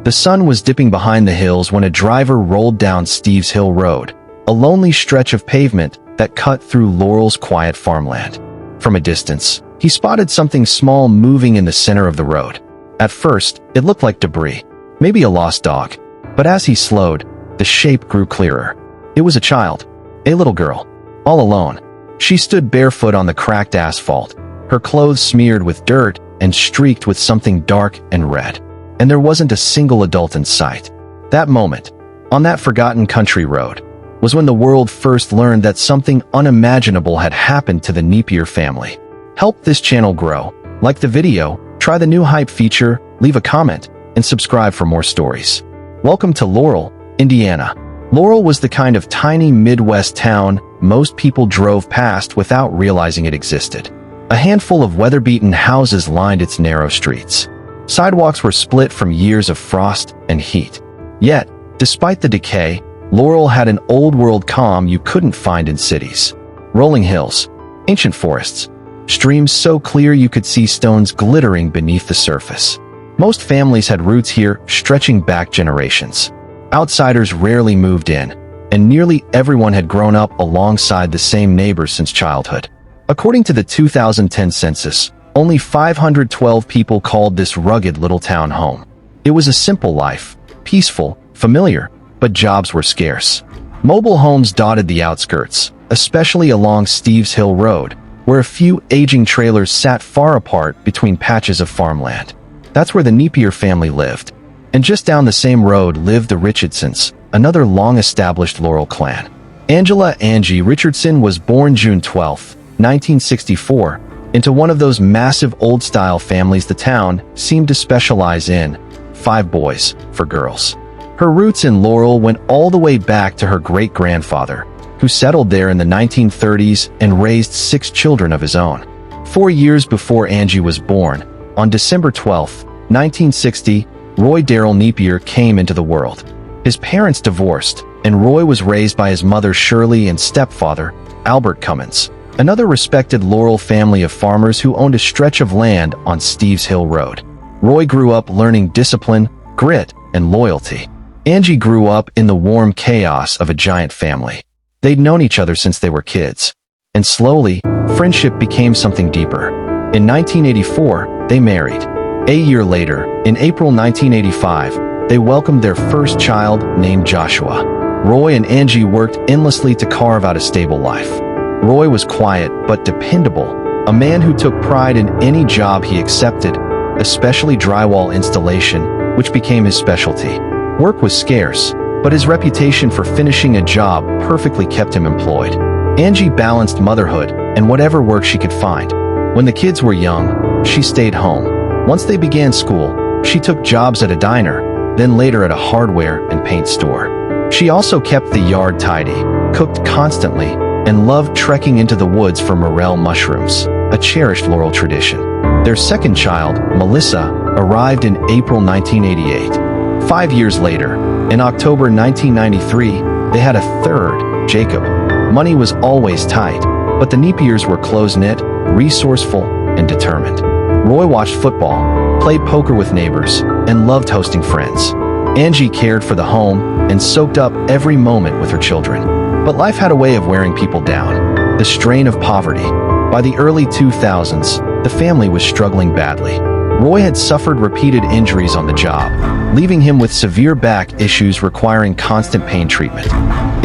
The sun was dipping behind the hills when a driver rolled down Steve's Hill Road, a lonely stretch of pavement that cut through Laurel's quiet farmland. From a distance, he spotted something small moving in the center of the road. At first, it looked like debris, maybe a lost dog. But as he slowed, the shape grew clearer. It was a child, a little girl, all alone. She stood barefoot on the cracked asphalt, her clothes smeared with dirt and streaked with something dark and red. And there wasn't a single adult in sight. That moment, on that forgotten country road, was when the world first learned that something unimaginable had happened to the Nepier family. Help this channel grow. Like the video, try the new hype feature, leave a comment, and subscribe for more stories. Welcome to Laurel, Indiana. Laurel was the kind of tiny Midwest town most people drove past without realizing it existed. A handful of weather-beaten houses lined its narrow streets. Sidewalks were split from years of frost and heat. Yet, despite the decay, Laurel had an old-world calm you couldn't find in cities. Rolling hills, ancient forests, streams so clear you could see stones glittering beneath the surface. Most families had roots here stretching back generations. Outsiders rarely moved in, and nearly everyone had grown up alongside the same neighbors since childhood. According to the 2010 census, only 512 people called this rugged little town home. It was a simple life, peaceful, familiar, but jobs were scarce. Mobile homes dotted the outskirts, especially along Steve's Hill Road, where a few aging trailers sat far apart between patches of farmland. That's where the Nepier family lived. And just down the same road lived the Richardsons, another long-established Laurel clan. Angela Angie Richardson was born June 12, 1964, into one of those massive old-style families the town seemed to specialize in, 5 boys for girls. Her roots in Laurel went all the way back to her great-grandfather, who settled there in the 1930s and raised 6 children of his own. 4 years before Angie was born, on December 12, 1960, Roy Darrell Nepier came into the world. His parents divorced, and Roy was raised by his mother Shirley and stepfather, Albert Cummins, another respected Laurel family of farmers who owned a stretch of land on Steve's Hill Road. Roy grew up learning discipline, grit, and loyalty. Angie grew up in the warm chaos of a giant family. They'd known each other since they were kids. And slowly, friendship became something deeper. In 1984, they married. A year later, in April 1985, they welcomed their first child named Joshua. Roy and Angie worked endlessly to carve out a stable life. Roy was quiet but dependable, a man who took pride in any job he accepted, especially drywall installation, which became his specialty. Work was scarce, but his reputation for finishing a job perfectly kept him employed. Angie balanced motherhood and whatever work she could find. When the kids were young, she stayed home. Once they began school, she took jobs at a diner, then later at a hardware and paint store. She also kept the yard tidy, cooked constantly, and loved trekking into the woods for morel mushrooms, a cherished Laurel tradition. Their second child, Melissa, arrived in April 1988. 5 years later, in October 1993, they had a third, Jacob. Money was always tight, but the Nepiers were close-knit, resourceful, and determined. Roy watched football, played poker with neighbors, and loved hosting friends. Angie cared for the home and soaked up every moment with her children. But life had a way of wearing people down. The strain of poverty. By the early 2000s, the family was struggling badly. Roy had suffered repeated injuries on the job, leaving him with severe back issues requiring constant pain treatment.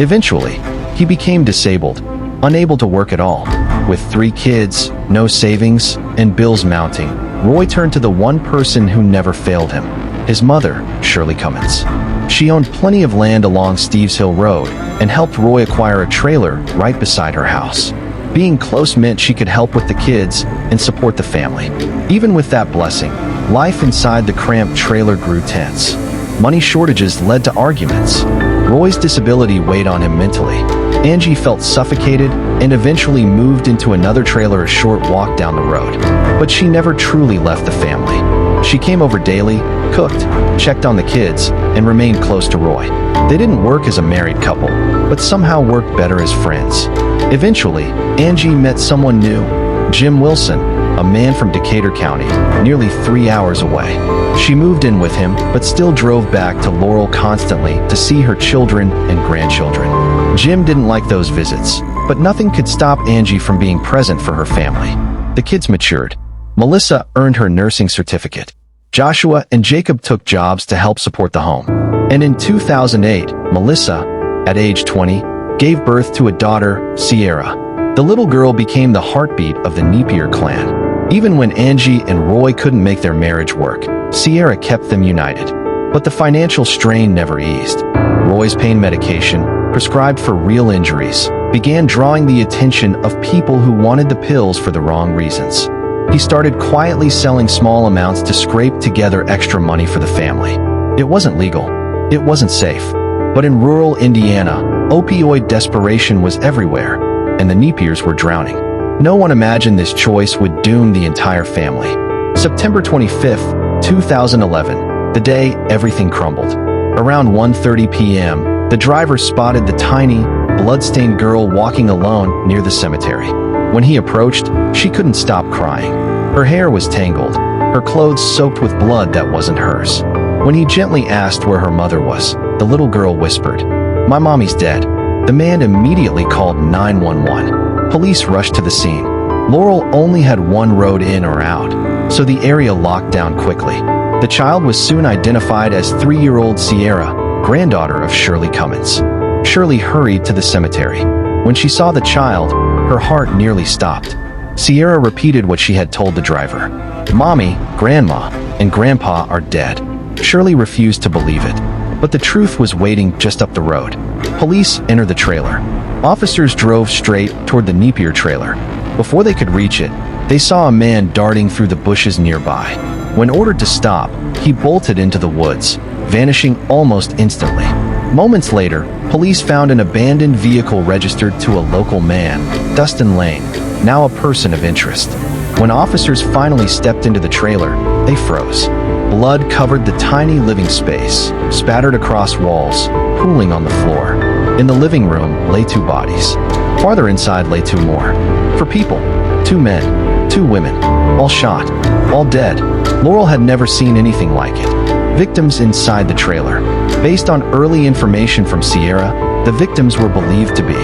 Eventually, he became disabled, unable to work at all. With 3 kids, no savings, and bills mounting, Roy turned to the one person who never failed him, his mother, Shirley Cummins. She owned plenty of land along Steve's Hill Road and helped Roy acquire a trailer right beside her house. Being close meant she could help with the kids and support the family. Even with that blessing, life inside the cramped trailer grew tense. Money shortages led to arguments. Roy's disability weighed on him mentally. Angie felt suffocated and eventually moved into another trailer a short walk down the road. But she never truly left the family. She came over daily, cooked, checked on the kids, and remained close to Roy. They didn't work as a married couple, but somehow worked better as friends. Eventually, Angie met someone new, Jim Wilson, a a man from Decatur County, nearly 3 hours away. She moved in with him, but still drove back to Laurel constantly to see her children and grandchildren. Jim didn't like those visits, but nothing could stop Angie from being present for her family. The kids matured. Melissa earned her nursing certificate. Joshua and Jacob took jobs to help support the home. And in 2008, Melissa, at age 20, gave birth to a daughter, Sierra. The little girl became the heartbeat of the Nepier clan. Even when Angie and Roy couldn't make their marriage work, Sierra kept them united. But the financial strain never eased. Roy's pain medication, prescribed for real injuries, began drawing the attention of people who wanted the pills for the wrong reasons. He started quietly selling small amounts to scrape together extra money for the family. It wasn't legal. It wasn't safe. But in rural Indiana, opioid desperation was everywhere, and the Nepiers were drowning. No one imagined this choice would doom the entire family. September 25, 2011, the day everything crumbled. Around 1:30 p.m., the driver spotted the tiny, blood-stained girl walking alone near the cemetery. When he approached, she couldn't stop crying. Her hair was tangled, her clothes soaked with blood that wasn't hers. When he gently asked where her mother was, the little girl whispered, "My mommy's dead." The man immediately called 911. Police rushed to the scene. Laurel only had one road in or out, so the area locked down quickly. The child was soon identified as 3-year-old Sierra, granddaughter of Shirley Cummins. Shirley hurried to the cemetery. When she saw the child, her heart nearly stopped. Sierra repeated what she had told the driver. "Mommy, Grandma, and Grandpa are dead." Shirley refused to believe it, but the truth was waiting just up the road. Police entered the trailer. Officers drove straight toward the Nepier trailer. Before they could reach it, they saw a man darting through the bushes nearby. When ordered to stop, he bolted into the woods, vanishing almost instantly. Moments later, police found an abandoned vehicle registered to a local man, Dustin Lane, now a person of interest. When officers finally stepped into the trailer, they froze. Blood covered the tiny living space, spattered across walls, pooling on the floor. In the living room lay 2 bodies. Farther inside lay 2 more. For people, 2 men, 2 women, all shot, all dead. Laurel had never seen anything like it. Victims inside the trailer. Based on early information from Sierra, the victims were believed to be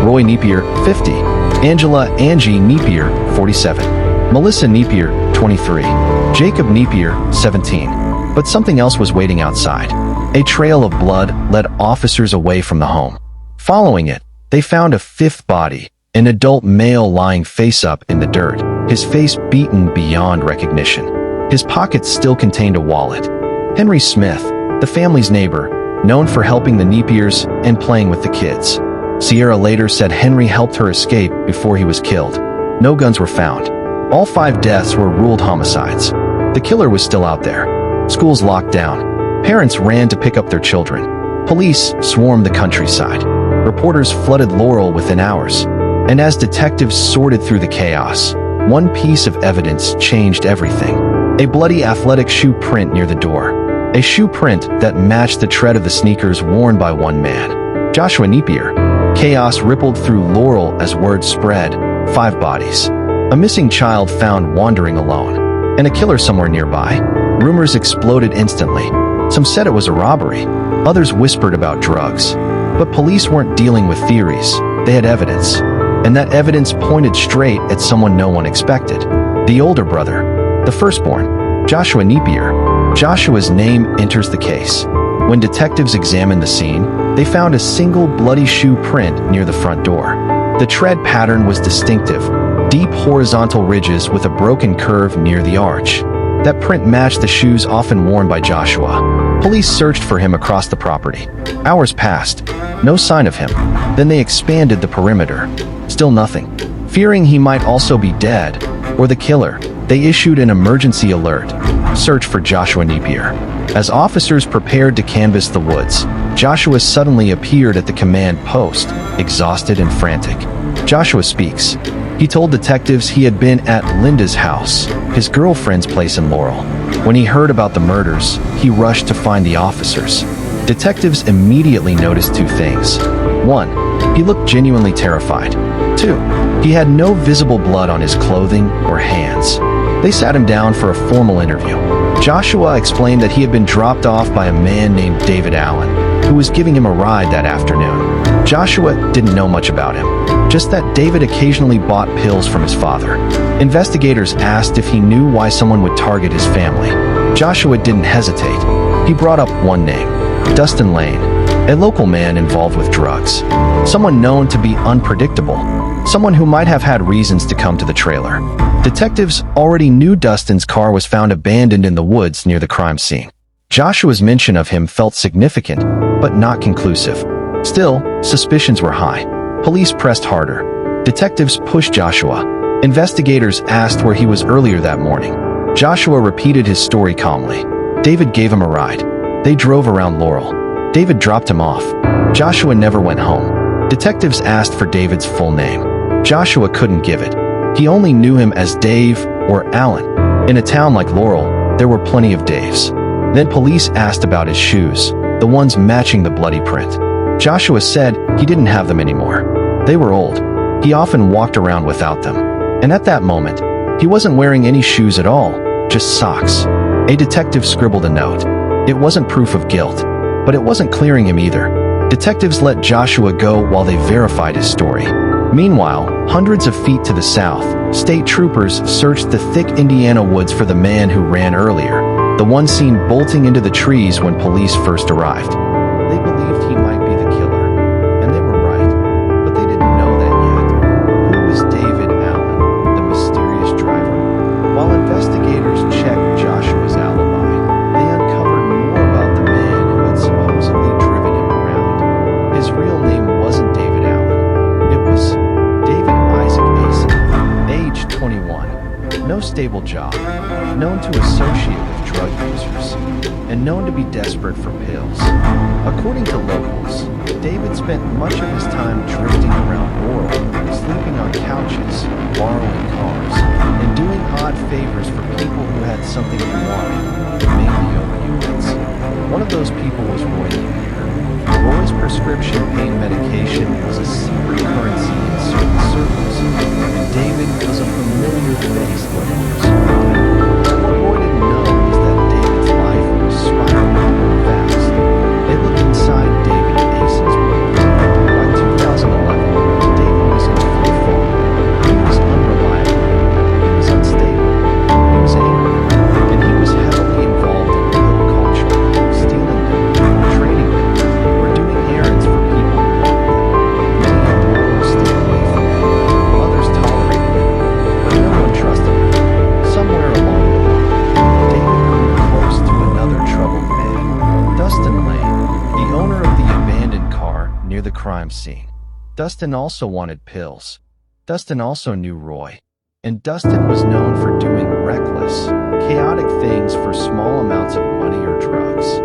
Roy Nepier, 50, Angie Nepier, 47, Melissa Nepier, 23, Jacob Nepier, 17. But something else was waiting outside. A trail of blood led officers away from the home. Following it, they found a 5th body, an adult male lying face up in the dirt, his face beaten beyond recognition. His pockets still contained a wallet. Henry Smith, the family's neighbor, known for helping the Nepiers and playing with the kids. Sierra later said Henry helped her escape before he was killed. No guns were found. All 5 deaths were ruled homicides. The killer was still out there. Schools locked down. Parents ran to pick up their children. Police swarmed the countryside. Reporters flooded Laurel within hours. And as detectives sorted through the chaos, one piece of evidence changed everything. A bloody athletic shoe print near the door. A shoe print that matched the tread of the sneakers worn by one man, Joshua Nepier. Chaos rippled through Laurel as word spread. 5 bodies. A missing child found wandering alone. And a killer somewhere nearby. Rumors exploded instantly. Some said it was a robbery. Others whispered about drugs. But police weren't dealing with theories. They had evidence. And that evidence pointed straight at someone no one expected. The older brother. The firstborn. Joshua Nepier. Joshua's name enters the case. When detectives examined the scene, they found a single bloody shoe print near the front door. The tread pattern was distinctive. Deep horizontal ridges with a broken curve near the arch. That print matched the shoes often worn by Joshua. Police searched for him across the property. Hours passed. No sign of him. Then they expanded the perimeter. Still nothing. Fearing he might also be dead, or the killer, they issued an emergency alert. Search for Joshua Nepier. As officers prepared to canvass the woods, Joshua suddenly appeared at the command post, exhausted and frantic. Joshua speaks. He told detectives he had been at Linda's house, his girlfriend's place in Laurel. When he heard about the murders, he rushed to find the officers. Detectives immediately noticed 2 things. 1, he looked genuinely terrified. 2, he had no visible blood on his clothing or hands. They sat him down for a formal interview. Joshua explained that he had been dropped off by a man named David Allen, who was giving him a ride that afternoon. Joshua didn't know much about him, just that David occasionally bought pills from his father. Investigators asked if he knew why someone would target his family. Joshua didn't hesitate. He brought up one name, Dustin Lane, a local man involved with drugs. Someone known to be unpredictable, someone who might have had reasons to come to the trailer. Detectives already knew Dustin's car was found abandoned in the woods near the crime scene. Joshua's mention of him felt significant, but not conclusive. Still, suspicions were high. Police pressed harder. Detectives pushed Joshua. Investigators asked where he was earlier that morning. Joshua repeated his story calmly. David gave him a ride. They drove around Laurel. David dropped him off. Joshua never went home. Detectives asked for David's full name. Joshua couldn't give it. He only knew him as Dave or Alan. In a town like Laurel, there were plenty of Daves. Then police asked about his shoes, the ones matching the bloody print. Joshua said he didn't have them anymore. They were old. He often walked around without them. And at that moment, he wasn't wearing any shoes at all, just socks. A detective scribbled a note. It wasn't proof of guilt, but it wasn't clearing him either. Detectives let Joshua go while they verified his story. Meanwhile, hundreds of feet to the south, state troopers searched the thick Indiana woods for the man who ran earlier, the one seen bolting into the trees when police first arrived. They believed he might be the killer, and they were right, but they didn't know that yet. Who was David Allen, the mysterious driver? While investigators checked Joshua's alibi, they uncovered more about the man who had supposedly driven him around. His real name wasn't David Allen. It was David Isaac Mason, age 21, no stable job, known to associate with drug users, and known to be desperate for pills. According to locals, David spent much of his time drifting around Laurel, sleeping on couches, borrowing cars, and doing odd favors for people who had something he wanted, mainly opioids. One of those people was Roy Nepier. Roy's prescription pain medication was a secret currency in certain circles, and David was a familiar face to others. What Roy didn't know was that David's life was spiraling fast. They looked inside David Mason's world. By 2011, David was in free fall. He was unreliable. He was unstable. He was angry. And he was heavily involved in pill culture, stealing them, trading them, or doing errands for people who wanted them. Many young people stayed away from him. Others tolerated him, but no one trusted him. Somewhere along the line, David grew close to another troubled man, Dustin Lane, the owner of the abandoned car near the crime scene. Dustin also wanted pills. Dustin also knew Roy. And Dustin was known for doing reckless, chaotic things for small amounts of money or drugs.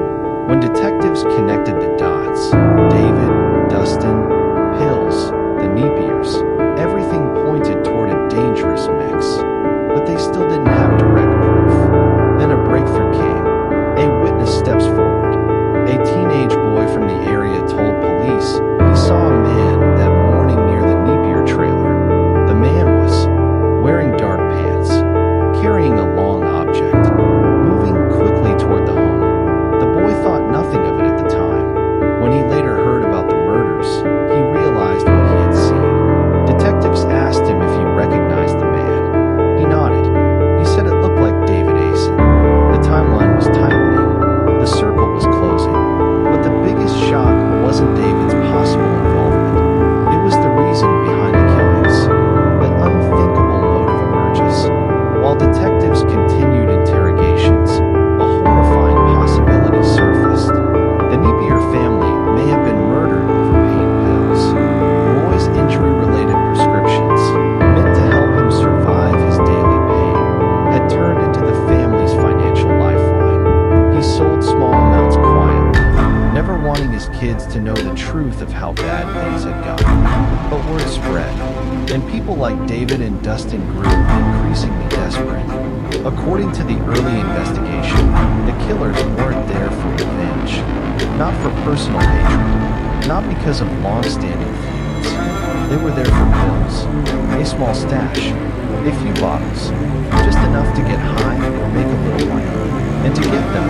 When detectives connected the dots, David, Dustin, pills, the Nepiers, everything pointed toward a dangerous mix. But they still didn't have direct proof. Then a breakthrough came. A witness steps forward. A teenage boy from the area told police he saw a man that morning near the Nepier trailer. The man was wearing dark pants, carrying a long object, moving quickly toward the home. The boy thought nothing of it at the time. When he later heard about the murders, he realized what he had seen. Detectives asked him if he recognized the man. He nodded. He said it looked like David Asen. The timeline was tightening. The circle was closing. But the biggest shock wasn't David's possible involvement. It was the reason behind the killings. The unthinkable motive emerges. While detectives continued interrogations, a horrifying possibility surfaced. The Nepier family may have been murdered over pain pills. Roy's injury-related prescriptions, meant to help him survive his daily pain, had turned into the family's financial lifeline. He sold small amounts quietly, never wanting his kids to know the truth of how bad things had gotten. But word spread, and people like David and Dustin grew increasingly desperate. According to the early investigation, the killers weren't there for revenge, not for personal hatred, not because of long-standing feuds. They were there for pills, a small stash, A few bottles, just enough to get high or make a little money. And to get them,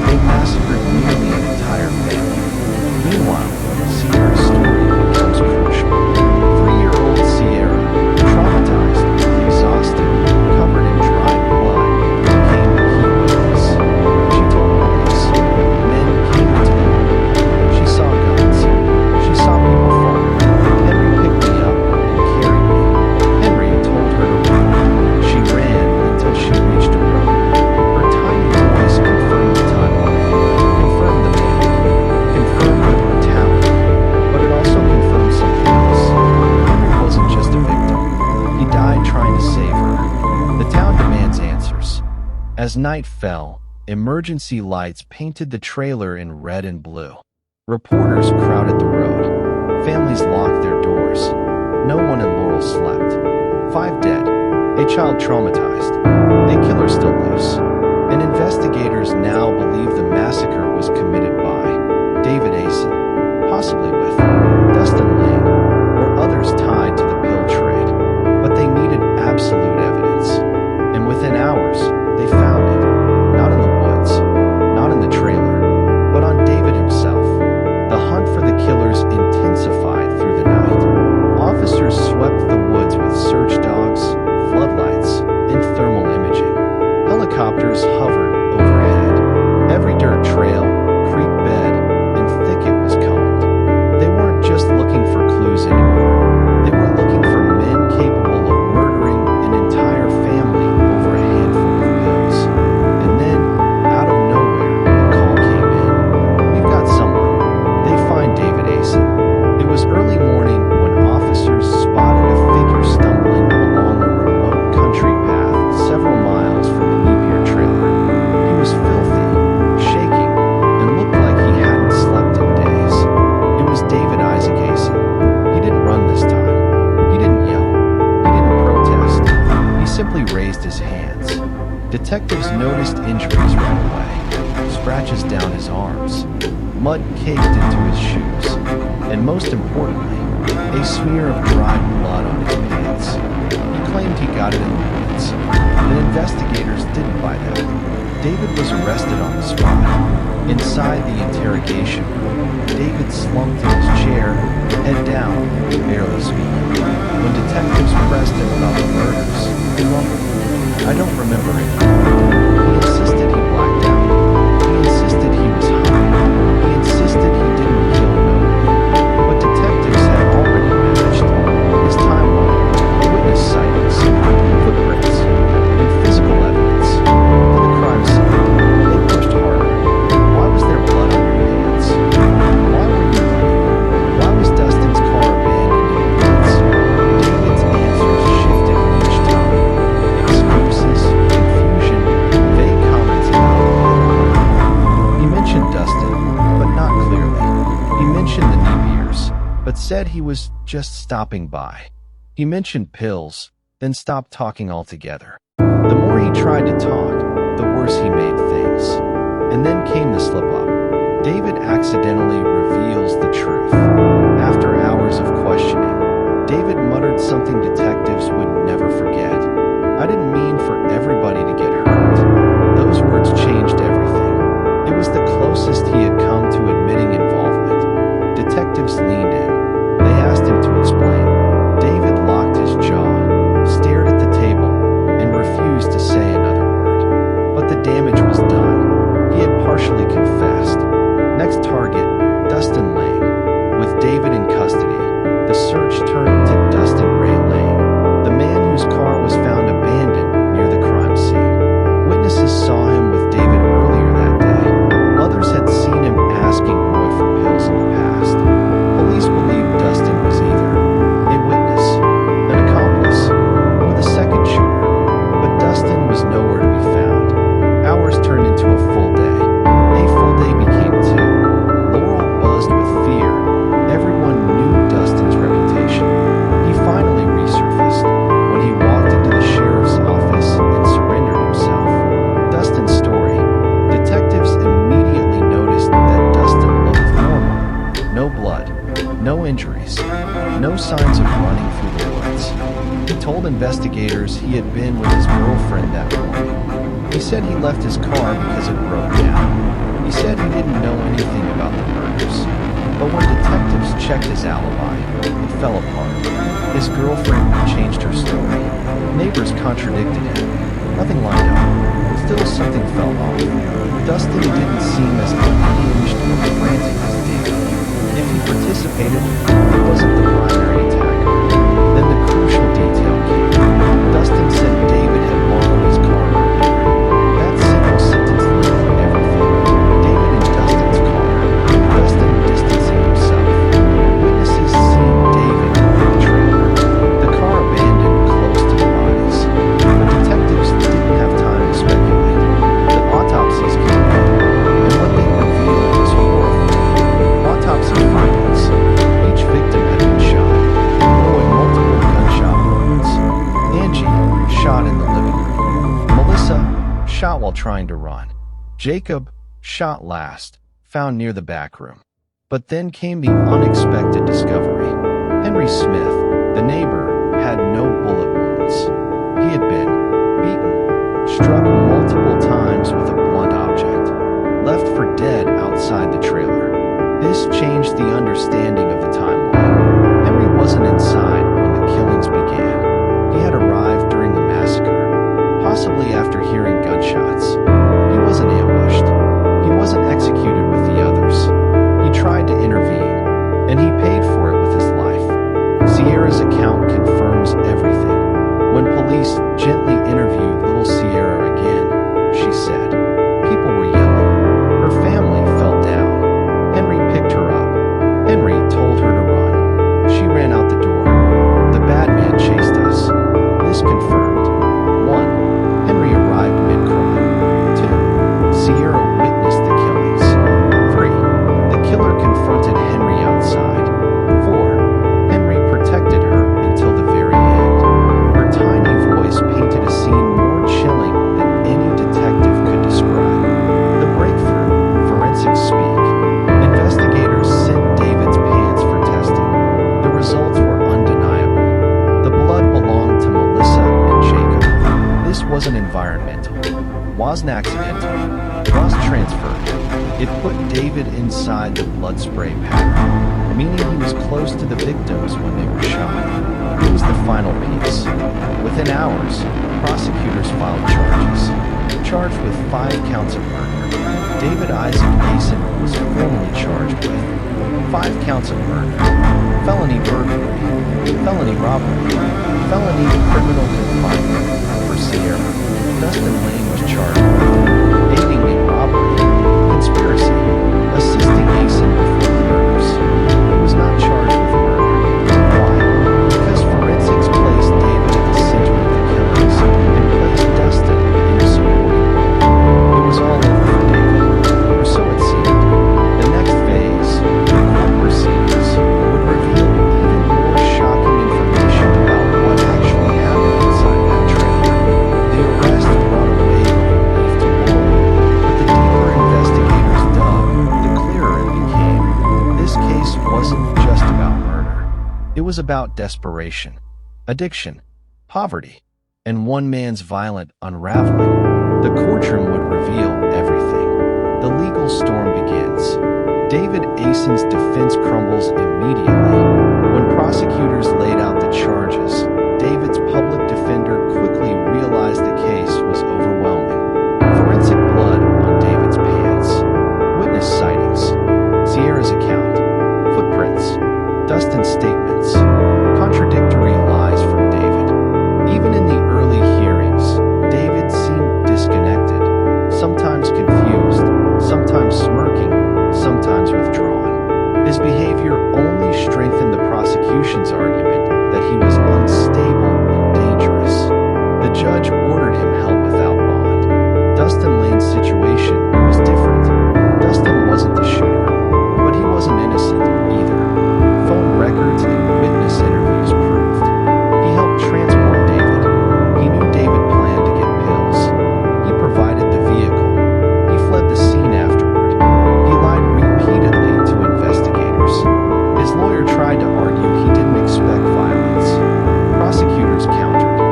they massacred nearly an entire family. Meanwhile, Sierra's story becomes crucial. 3-year-old Sierra, traumatized, exhausted, covered in dried blood, became the key witness. She told police. Men came into the home. She saw guns. She saw people fall. Henry picked me up and carried me. Henry told her to run. She ran until she reached a road. Her tiny voice confirmed the timeline, confirmed the panic, confirmed the brutality, but it also confirmed something else. Henry wasn't just a victim. He died trying to save her. The town demands answers. As night fell, emergency lights painted the trailer in red and blue. Reporters crowded the road. Families locked their doors. No one in Laurel slept. 5 dead. A child traumatized. A killer still loose. And investigators now believe the massacre was committed by David Asen, possibly with Dustin Lane, or others tied to the pill trade. But they needed absolute evidence. And within hours, they found it. Not in the woods, not in the trailer, but on David himself. The hunt for the killers intensified through the night. Officers swept the woods with search dogs, floodlights, and thermal imaging. Helicopters hovered overhead. Every dirt trail, creek bed, and thicket was combed. They weren't just looking for clues anymore. They were looking for men capable of murdering an entire family over a handful of pills. And then, out of nowhere, a call came in. "We've got someone." They find David Asen. It was early morning when officers spotted a figure stumbling along a remote country path several miles from the Nepier trailer. He was filthy, shaking, and looked like he hadn't slept in days. It was David Isaac Asen. He didn't run this time. He didn't yell. He didn't protest. He simply raised his hands. Detectives noticed injuries right away. Scratches down his arms, mud caked into his shoes, and most importantly, a smear of dried blood on his pants. He claimed he got it in the woods, and investigators didn't buy that. David was arrested on the spot. Inside the interrogation room, David slumped in his chair, head down, barely speaking. When detectives pressed him about the murders, he mumbled, "I don't remember it." He insisted he blacked out. He insisted he was high. He insisted he didn't kill nobody. But detectives had already matched his timeline, witness sightings, footprints, and physical evidence to the crime scene. They pushed harder. Why was there blood on your hands? Why were you running? Why was Dustin's car abandoned in the woods? David's answers shifted each time. Excuses, confusion, vague comments about the other. He mentioned Dustin, but not clearly. He mentioned the Nepiers, but said he was just stopping by. He mentioned pills, then stopped talking altogether. The more he tried to talk, the worse he made things. And then came the slip-up. David accidentally reveals the truth. After hours of questioning, David muttered something detectives would never forget. "I didn't mean for everybody to get hurt." Those words changed everything. It was the closest he had come to admitting involvement. Detectives leaned in. They asked him to explain. David locked his jaw, stared at the table, and refused to say another word. But the damage was done. He had partially confessed. Next target, Dustin Lane. With David in custody, the search turned to Dustin Ray Lane, the man whose car told investigators he had been with his girlfriend that morning. He said he left his car because it broke down. He said he didn't know anything about the murders. But when detectives checked his alibi, it fell apart. His girlfriend changed her story. Neighbors contradicted him. Nothing lined up. Still, something felt off. Dustin didn't seem as unhinged or frantic as David. If he participated, he wasn't the primary attacker. Then the crucial detail came. Dustin said David had borrowed his car earlier. That single sentence lifted everything. David in Dustin's car. Dustin distancing himself. Witnesses seen David in the trailer. The car abandoned close to the bodies. But detectives didn't have time to speculate. The autopsies came in, and what they revealed was horrifying. Autopsy findings. Each victim had been shot, knowing multiple gunshot wounds. Angie, shot in the living room. Melissa, shot while trying to run. Jacob, shot last, found near the back room. But then came the unexpected discovery. Henry Smith, the neighbor, had no bullet wounds. He had been beaten, struck multiple times with a blunt object, left for dead outside the trailer. This changed the understanding of the timeline. Henry wasn't inside when the killings began. He had arrived during the massacre, possibly after hearing gunshots. He wasn't ambushed. He wasn't executed with the others. He tried to intervene, and he paid for it with his life. Sierra's account confirms everything. When police gently interviewed little Sierra again, she said, "People were yelling. Her family fell down. Henry picked her up. Henry told her to run. She ran out the door. The bad man chased us." This confirmed: 1. Henry arrived mid-crime. 2. Sierra witnessed the killings. 3. The killer confronted Henry outside. 4. Henry protected her until the very end. Her tiny voice painted a scene more chilling than any detective could describe. The breakthrough, forensics speak. Investigators sent David's pants for testing. The results were undeniable. The blood belonged to Melissa and Jacob. This wasn't environmental, wasn't accidental, was transferred. It put David inside the blood spray pattern, meaning he was close to the victims when they were shot. It was the final piece. Within hours, prosecutors filed charges. Charged with 5 counts of murder. David Isaac Mason was formally charged with 5 counts of murder, felony burglary, felony robbery, felony criminal confinement for Sierra. Dustin Lane was charged with aiding in robbery, conspiracy, assisting Mason before the murders. He was not charged with murder. Why? Because forensics placed David at the center of the killings and placed Dustin in a supporting role. It was all over for David, or so it seemed. The next phase, the court proceedings, would reveal even more shocking information about what actually happened inside that trailer. The arrest brought a wave of relief to Laurel, but the deeper investigators dug, the clearer it became. This case wasn't just about murder. It was about desperation, addiction, poverty, and one man's violent unraveling. The courtroom would reveal everything. The legal storm begins. David Asen's defense crumbles immediately. When prosecutors laid out the charges, David's public defender quickly realized the case was overwhelming. Forensic blood on David's pants, witness sightings, Sierra's account, footprints, Dustin's statements, contradictory lies from David. Even in the early hearings, David seemed disconnected, sometimes confused, sometimes smirking, sometimes withdrawn. His behavior only strengthened the prosecution's argument that he was unstable and dangerous. The judge ordered him held without bond. Dustin Lane's situation was different. Dustin wasn't the shooter, but he wasn't innocent either. Phone records and witness interviews proved. He helped transport David. He knew David planned to get pills. He provided the vehicle. He fled the scene afterward. He lied repeatedly to investigators. His lawyer tried to argue he didn't expect violence. Prosecutors countered.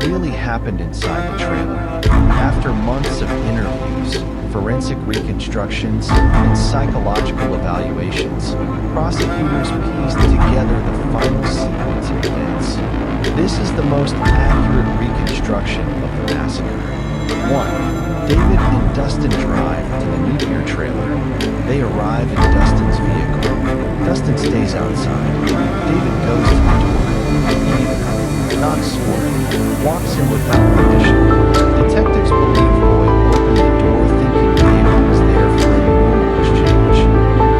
really happened inside the trailer. After months of interviews, forensic reconstructions, and psychological evaluations, prosecutors pieced together the final sequence of events. This is the most accurate reconstruction of the massacre. 1. David and Dustin drive to the Nepier trailer. They arrive in Dustin's vehicle. Dustin stays outside. David goes to the door. Neither, not sworn, walks in without permission. Detectives believe Roy opened the door thinking David was there for a normal exchange.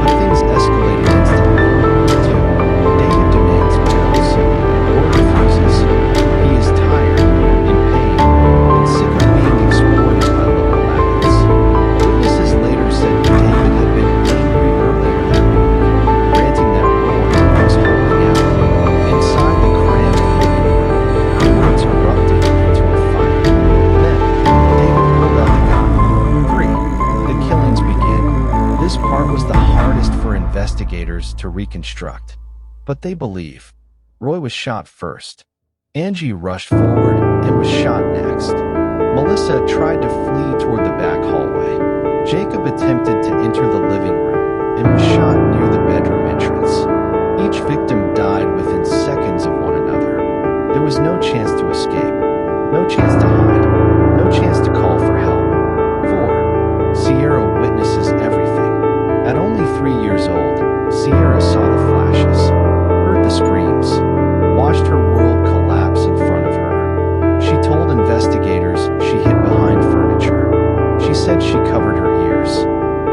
But things escalated instantly. 2. David demands pills. Roy refuses. He is tired, in pain, and sick of being exploited by local addicts. Witnesses later said David had been angry earlier that week, ranting that Roy was holding out. Inside the cramped living room, the words erupted into a fight. Then, David pulled out the gun. 3. The killings begin. This part was the hardest for investigators to reconstruct. But they believe Roy was shot first. Angie rushed forward and was shot next. Melissa tried to flee toward the back hallway. Jacob attempted to enter the living room and was shot near the bedroom entrance. Each victim died within seconds of one another. There was no chance to escape, no chance to hide, no chance to call for help. 4. Sierra witnesses everything. At only 3 years old, Sierra saw the flashes, heard the screams, watched her world collapse in front of her. She told investigators she hid behind furniture. She said she covered her ears.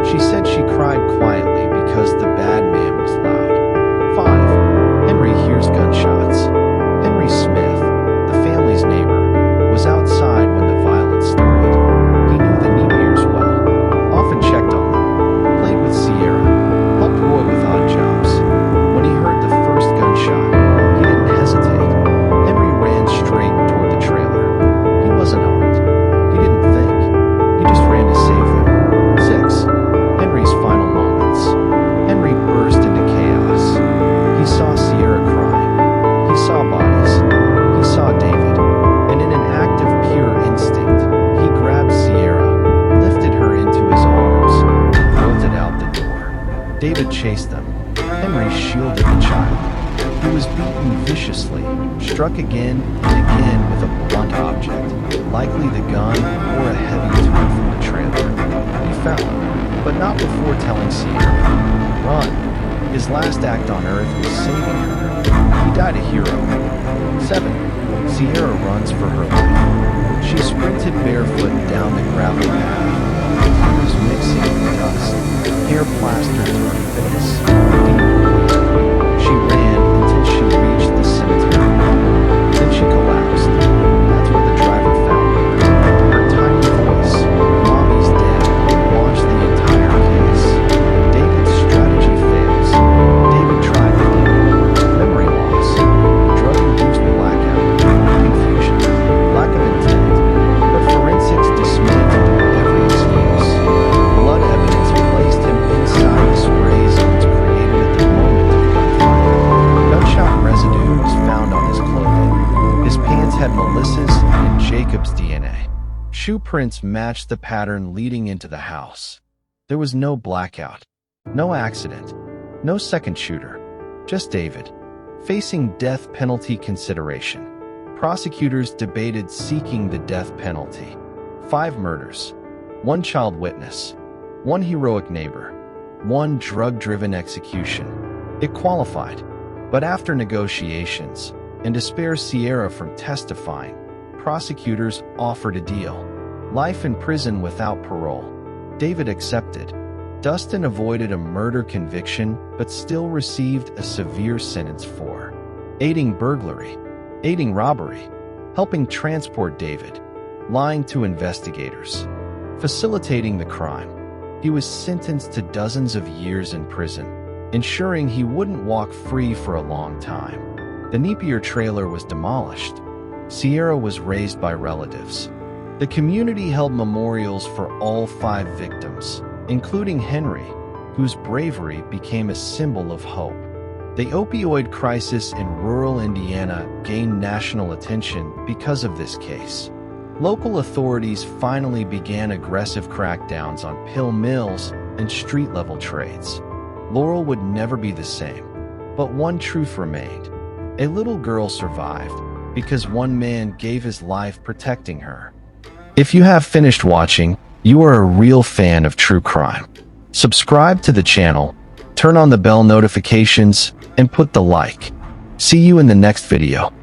She said she cried quietly because the bad man was loud. 5. Henry hears gunshots. Henry Smith, the family's neighbor, was outside when the violence started. He knew the Nepiers well, often checked on them, played with Sierra, helped Roy with odd jobs. When he heard the first gunshot, he didn't hesitate. Henry ran straight toward the trailer. He wasn't armed. He didn't think. He just ran to save them. 6. Henry's final moments. Henry burst into chaos. He saw Sierra crying. He saw bodies. He saw David. And in an act of pure instinct, he grabbed Sierra, lifted her into his arms, and bolted out the door. David chased them. Henry shielded the child. He was beaten viciously, struck again and again with a blunt object, likely the gun or a heavy tool from the trailer. He fell, but not before telling Sierra, "Run." His last act on Earth was saving her. He died a hero. 7. Sierra runs for her life. She sprinted barefoot down the gravel path, tears mixing with dust, hair plastered to her face. She ran until she reached the cemetery. Then she collapsed. That's where the driver found her. Her tiny voice, "Mommy's dead," launched the entire case. David's strategy fails. David tried again. Memory loss, drug-induced blackout, confusion, lack of intent. But forensics dismantled every excuse. Blood evidence placed him inside the spray zones created at the moment of gunfire. Gunshot residue was found on his clothing. His pants had Melissa's and Jacob's DNA. Shoe prints matched the pattern leading into the house. There was no blackout, no accident, no second shooter, just David, facing death penalty consideration. Prosecutors debated seeking the death penalty. 5 murders, 1 child witness, 1 heroic neighbor, 1 drug-driven execution. It qualified, but after negotiations, and to spare Sierra from testifying, prosecutors offered a deal: life in prison without parole. David accepted. Dustin avoided a murder conviction but still received a severe sentence for aiding burglary, aiding robbery, helping transport David, lying to investigators, facilitating the crime. He was sentenced to dozens of years in prison, ensuring he wouldn't walk free for a long time. The Nepier trailer was demolished. Sierra was raised by relatives. The community held memorials for all 5 victims, including Henry, whose bravery became a symbol of hope. The opioid crisis in rural Indiana gained national attention because of this case. Local authorities finally began aggressive crackdowns on pill mills and street-level trades. Laurel would never be the same, but one truth remained. A little girl survived because one man gave his life protecting her. If you have finished watching, you are a real fan of true crime. Subscribe to the channel, turn on the bell notifications, and put the like. See you in the next video.